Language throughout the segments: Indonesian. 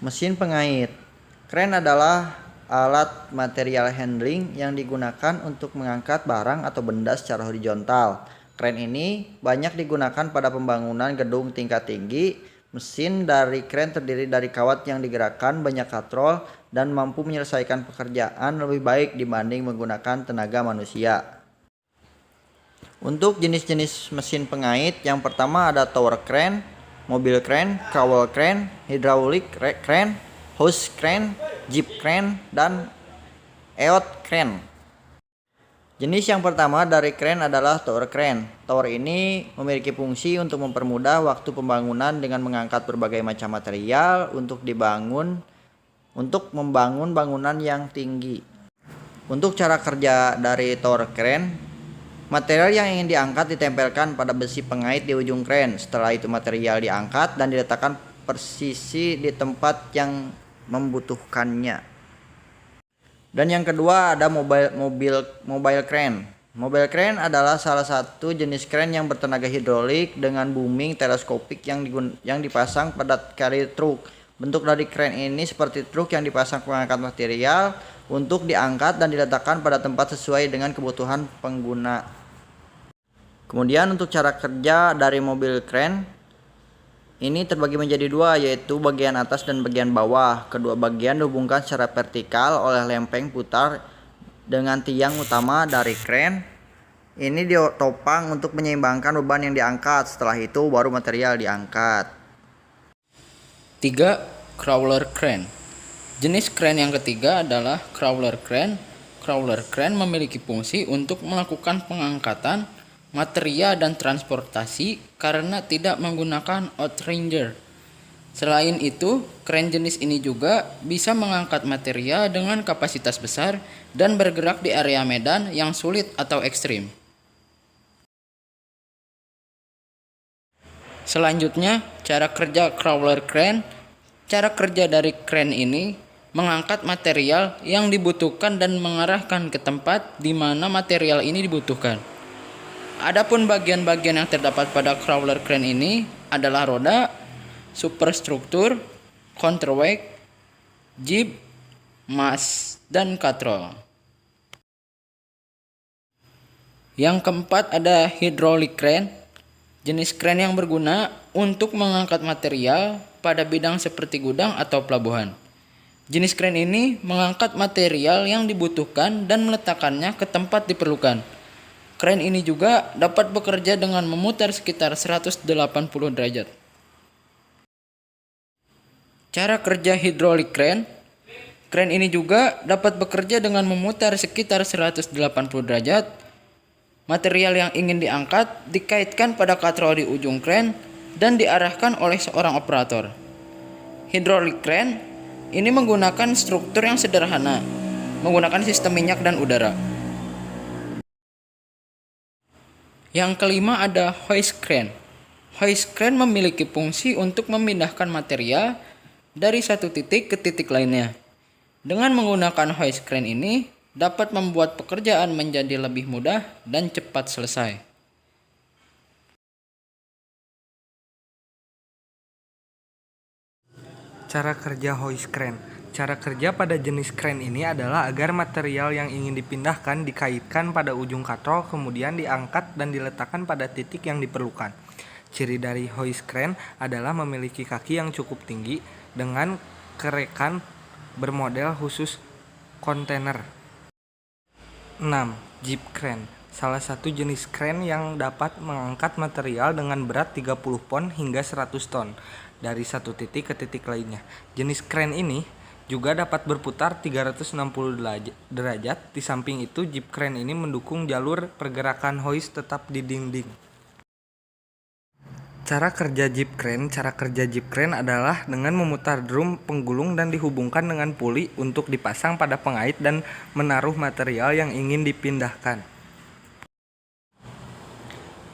Mesin pengait. Kren adalah alat material handling yang digunakan untuk mengangkat barang atau benda secara horizontal. Kren ini banyak digunakan pada pembangunan gedung tingkat tinggi. Mesin dari kren terdiri dari kawat yang digerakkan banyak katrol dan mampu menyelesaikan pekerjaan lebih baik dibanding menggunakan tenaga manusia. Untuk jenis-jenis mesin pengait, yang pertama ada tower crane, mobil crane, crawler crane, hydraulic crane, hose crane, jeep crane, dan earth crane. Jenis yang pertama dari crane adalah tower crane. Tower ini memiliki fungsi untuk mempermudah waktu pembangunan dengan mengangkat berbagai macam material untuk membangun bangunan yang tinggi. Untuk cara kerja dari tower crane, material yang ingin diangkat ditempelkan pada besi pengait di ujung kren. Setelah itu material diangkat dan diletakkan persisi di tempat yang membutuhkannya. Dan yang kedua ada mobile crane. Mobile crane adalah salah satu jenis crane yang bertenaga hidrolik dengan booming teleskopik yang dipasang pada carrier truk. Bentuk dari crane ini seperti truk yang dipasang pengangkat material untuk diangkat dan diletakkan pada tempat sesuai dengan kebutuhan pengguna. Kemudian untuk cara kerja dari mobil crane ini terbagi menjadi dua, yaitu bagian atas dan bagian bawah. Kedua bagian dihubungkan secara vertikal oleh lempeng putar dengan tiang utama dari crane. Ini ditopang untuk menyeimbangkan beban yang diangkat. Setelah itu baru material diangkat. 3. Crawler crane. Jenis crane yang ketiga adalah crawler crane. Crawler crane memiliki fungsi untuk melakukan pengangkatan material dan transportasi karena tidak menggunakan outrigger. Selain itu, kren jenis ini juga bisa mengangkat material dengan kapasitas besar dan bergerak di area medan yang sulit atau ekstrim. Selanjutnya, cara kerja crawler crane. Cara kerja dari kren ini mengangkat material yang dibutuhkan dan mengarahkan ke tempat di mana material ini dibutuhkan. Adapun bagian-bagian yang terdapat pada crawler crane ini adalah roda, superstruktur, counterweight, jib, mas, dan katrol. Yang keempat ada hydraulic crane, jenis crane yang berguna untuk mengangkat material pada bidang seperti gudang atau pelabuhan. Jenis crane ini mengangkat material yang dibutuhkan dan meletakkannya ke tempat diperlukan. Kren ini juga dapat bekerja dengan memutar sekitar 180 derajat. Cara kerja hydraulic crane. Kren ini juga dapat bekerja dengan memutar sekitar 180 derajat. Material yang ingin diangkat dikaitkan pada katrol di ujung kren dan diarahkan oleh seorang operator. Hydraulic crane ini menggunakan struktur yang sederhana, menggunakan sistem minyak dan udara. Yang kelima ada hoist crane. Hoist crane memiliki fungsi untuk memindahkan material dari satu titik ke titik lainnya. Dengan menggunakan hoist crane ini dapat membuat pekerjaan menjadi lebih mudah dan cepat selesai. Cara kerja hoist crane. Cara kerja pada jenis crane ini adalah agar material yang ingin dipindahkan dikaitkan pada ujung katrol, kemudian diangkat dan diletakkan pada titik yang diperlukan. Ciri dari hoist crane adalah memiliki kaki yang cukup tinggi dengan kerekan bermodel khusus kontainer. 6. Jeep crane. Salah satu jenis crane yang dapat mengangkat material dengan berat 30 pon hingga 100 ton dari satu titik ke titik lainnya. Jenis crane ini juga dapat berputar 360 derajat. Di samping itu, jeep crane ini mendukung jalur pergerakan hoist tetap di dinding. Cara kerja jeep crane. Cara kerja jeep crane adalah dengan memutar drum penggulung dan dihubungkan dengan puli untuk dipasang pada pengait dan menaruh material yang ingin dipindahkan.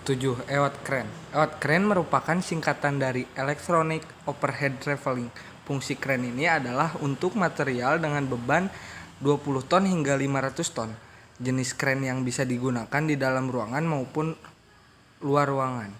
7. Earth crane. Earth crane merupakan singkatan dari Electronic Overhead Traveling. Fungsi crane ini adalah untuk material dengan beban 20 ton hingga 500 ton. Jenis crane yang bisa digunakan di dalam ruangan maupun luar ruangan.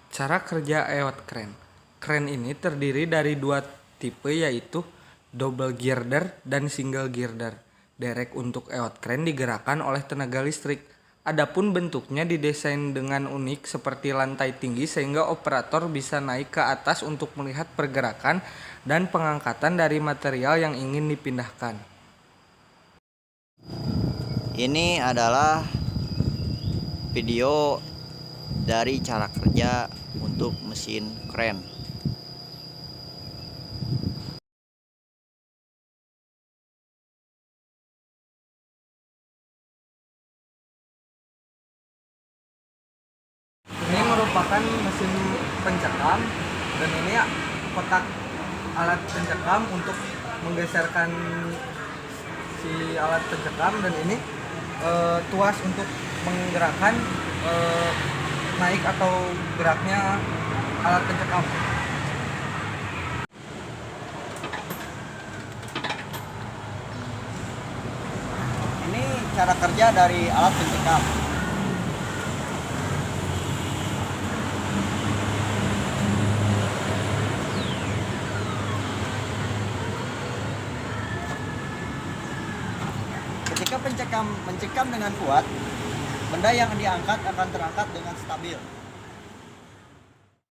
Cara kerja earth crane. Crane ini terdiri dari dua tipe yaitu double girder dan single girder. Derek untuk eot crane digerakkan oleh tenaga listrik. Adapun bentuknya didesain dengan unik seperti lantai tinggi sehingga operator bisa naik ke atas untuk melihat pergerakan dan pengangkatan dari material yang ingin dipindahkan. Ini adalah video dari cara kerja untuk mesin kren. Ini merupakan mesin pencekam dan ini kotak alat pencekam untuk menggeserkan si alat pencekam, dan ini tuas untuk menggerakkan naik atau geraknya alat pencekam. Ini cara kerja dari alat pencekam. Ketika pencekam mencekam dengan kuat, benda yang diangkat akan terangkat dengan stabil.